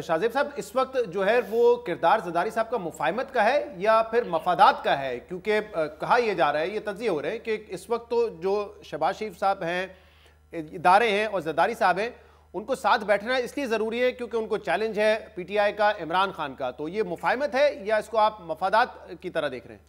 शाहजेब साहब, इस वक्त जो है वो किरदार ज़रदारी साहब का मुफाहमत का है या फिर मफादात का है? क्योंकि कहा यह जा रहा है, ये तज्ज़िये हो रहे हैं कि इस वक्त तो जो शहबाज शरीफ साहब हैं, इदारे हैं और ज़रदारी साहब हैं, उनको साथ बैठना इसलिए ज़रूरी है क्योंकि उनको चैलेंज है PTI का, इमरान खान का। तो ये मुफाहमत है या इसको आप मफादात की तरह देख रहे हैं?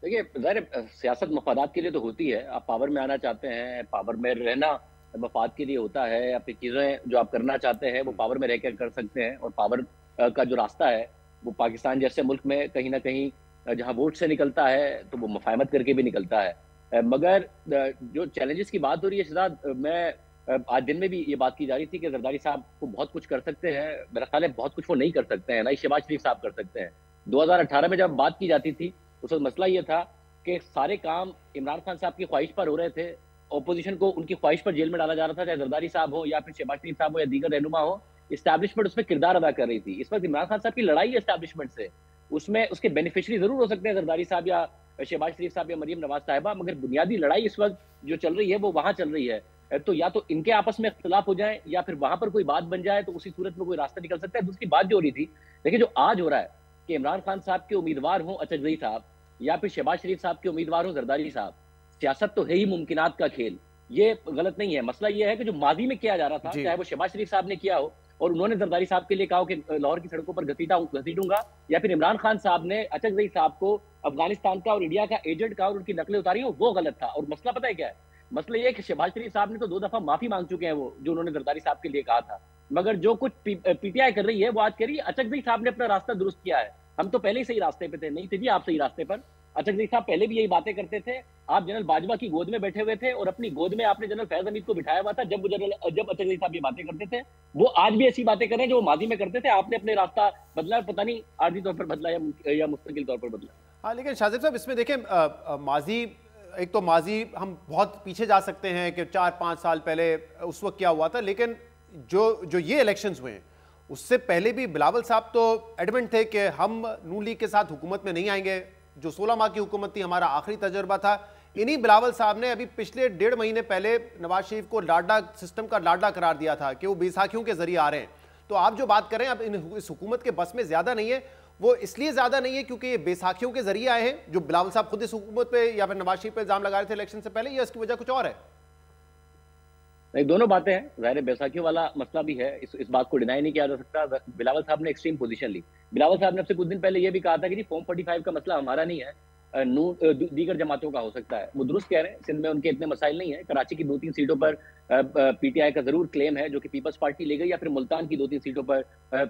देखिए, ज़ाहिर सियासत मफादात के लिए तो होती है। आप पावर में आना चाहते हैं, पावर में रहना मफाद के लिए होता है। अपनी चीज़ें जो आप करना चाहते हैं वो पावर में रह कर कर सकते हैं, और पावर का जो रास्ता है वो पाकिस्तान जैसे मुल्क में कहीं ना कहीं जहाँ वोट से निकलता है तो वो मुफाहमत करके भी निकलता है। मगर जो चैलेंजेस की बात हो रही है शहजाद, मैं आज दिन में भी ये बात की जा रही थी कि जरदारी साहब को बहुत कुछ कर सकते हैं। मेरा ख्याल है बहुत कुछ वो नहीं कर सकते हैं, ना ही शहबाज शरीफ साहब कर सकते हैं। 2018 में जब बात की जाती थी उस वक्त मसला ये था कि सारे काम इमरान खान साहब की ख्वाहिश पर हो रहे थे। ऑपोजिशन को उनकी ख्वाहिश पर जेल में डाला जा रहा था, चाहे जरदारी साहब हो या फिर शहबाज शरीफ साहब हो या दीगर रहनुमा हो। इस्टेब्लिशमेंट उसमें किरदार अदा कर रही थी। इस वक्त इमरान खान साहब की लड़ाई है इस्टेब्लिशमेंट से। उसमें उसके बेनिफिशरी जरूर हो सकते हैं जरदारी साहब या शहबाज शरीफ साहब या मरियम नवाज साहिबा, मगर बुनियादी लड़ाई इस वक्त जो चल रही है वो वहां चल रही है। तो या तो इनके आपस में इख्तलाफ हो जाए या फिर वहां पर कोई बात बन जाए, तो उसी सूरत में कोई रास्ता निकल सकता है। दूसरी बात जो हो रही थी, देखिए जो आज हो रहा है कि इमरान खान साहब के उम्मीदवार हों अचकजई साहब या फिर शहबाज शरीफ साहब के उम्मीदवार हों जरदारी साहब, सियासत तो है ही मुमकिनात का खेल। ये गलत नहीं है। मसला ये है कि जो माजी में किया जा रहा था, चाहे वो शहबाज शरीफ साहब ने किया हो और उन्होंने जरदारी साहब के लिए कहा कि लाहौर की सड़कों पर घसीटूंगा, या फिर इमरान खान साहब ने अचकजई साहब को अफगानिस्तान का और इंडिया का एजेंट कहा और उनकी नकलें उतारी हो, वो गलत था। और मसला पता है क्या है? मसला ये है कि शहबाज शरीफ साहब ने तो 2 दफा माफी मांग चुके हैं, वो जो उन्होंने जरदारी साहब के लिए कहा था। मगर जो कुछ PTI कर रही है वो आज कह रही है अचकजई साहब ने अपना रास्ता दुरुस्त किया है, हम तो पहले ही सही रास्ते पे थे। नहीं थे जी आप सही रास्ते पर। अचकजई साहब पहले भी यही बातें करते थे। आप जनरल बाजवा की गोद में बैठे हुए थे और अपनी गोद में आपने जनरल फैज हमीद को बिठाया हुआ था जब अचकजई साहब ये बातें करते थे। वो आज भी ऐसी बातें कर रहे हैं जो वो माजी में करते थे। आपने अपने रास्ता बदला, पता नहीं आर्जी तौर पर बदला या मुस्तकिल तौर पर बदला। हाँ, लेकिन शाहजेब साहब इसमें देखें, माजी, एक तो माजी हम बहुत पीछे जा सकते हैं कि 4-5 साल पहले उस वक्त क्या हुआ था, लेकिन जो जो ये इलेक्शंस हुए हैं उससे पहले भी बिलावल साहब तो एडमेंट थे कि हम नून लीग के साथ हुकूमत में नहीं आएंगे। जो 16 माह की हुकूमत थी, हमारा आखिरी तजर्बा था। इन्हीं बिलावल साहब ने अभी पिछले 1.5 महीने पहले नवाज शरीफ को लाडला सिस्टम का लाडला करार दिया था कि वो बैसाखियों के जरिए आ रहे हैं। तो आप जो बात करें अब इस हुकूमत के बस में ज्यादा नहीं है, वो इसलिए ज्यादा नहीं है क्योंकि ये बैसाखियों के जरिए आए हैं, जो बिलावल साहब खुद इस हुकूमत पे या फिर नवाज शरीफ पे इल्जाम लगा रहे थे इलेक्शन से पहले, या इसकी वजह कुछ और है? नहीं, दोनों बातें हैं। ज़ाहिर बैसाखियों वाला मसला भी है, इस बात को डिनाई नहीं किया जा सकता। बिलावल साहब ने एक्सट्रीम पोजीशन ली। बिलावल साहब ने अब से कुछ दिन पहले ये भी कहा था कि जी फॉर्म 45 का मसला हमारा नहीं है, दीगर जमातों का हो सकता है। वो दुरुस्त कह रहे हैं, सिंध में उनके इतने मसाइल नहीं है। कराची की 2-3 सीटों पर PTI का जरूर क्लेम है जो कि पीपल्स पार्टी ले गई, या फिर मुल्तान की 2-3 सीटों पर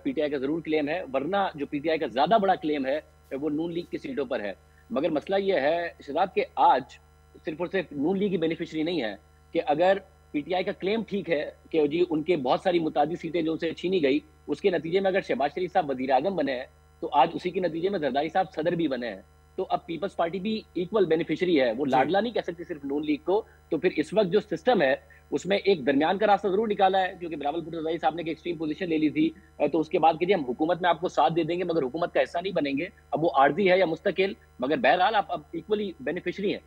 PTI का जरूर क्लेम है। वरना जो PTI का ज्यादा बड़ा क्लेम है वो नून लीग की सीटों पर है। मगर मसला ये है शहजाद के आज सिर्फ और सिर्फ नून लीग की बेनिफिशरी नहीं है कि अगर PTI का क्लेम ठीक है कि जी उनके बहुत सारी मुतादी सीटें जो उनसे छीनी गई, उसके नतीजे में अगर शहबाज शरीफ साहब वजीर आजम बने हैं तो आज उसी के नतीजे में जरदारी साहब सदर भी बने हैं। तो अब पीपल्स पार्टी भी इक्वल बेनिफिशियरी है, वो लाडला नहीं कह सकती सिर्फ नून लीग को। तो फिर इस वक्त जो सिस्टम है उसमें एक दरमियान का रास्ता जरूर निकाला है, क्योंकि बिलावल भुट्टो जरदारी साहब ने एक एक्सट्रीम पोजीशन ले ली थी। तो उसके बाद कि जी हम हुकूमत में आपको साथ दे देंगे मगर हुकूमत का हिस्सा नहीं बनेंगे। अब वो आर्जी है या मुस्तकिल, मगर बहरहाल आप अब इक्वली बेनिफिशियरी हैं।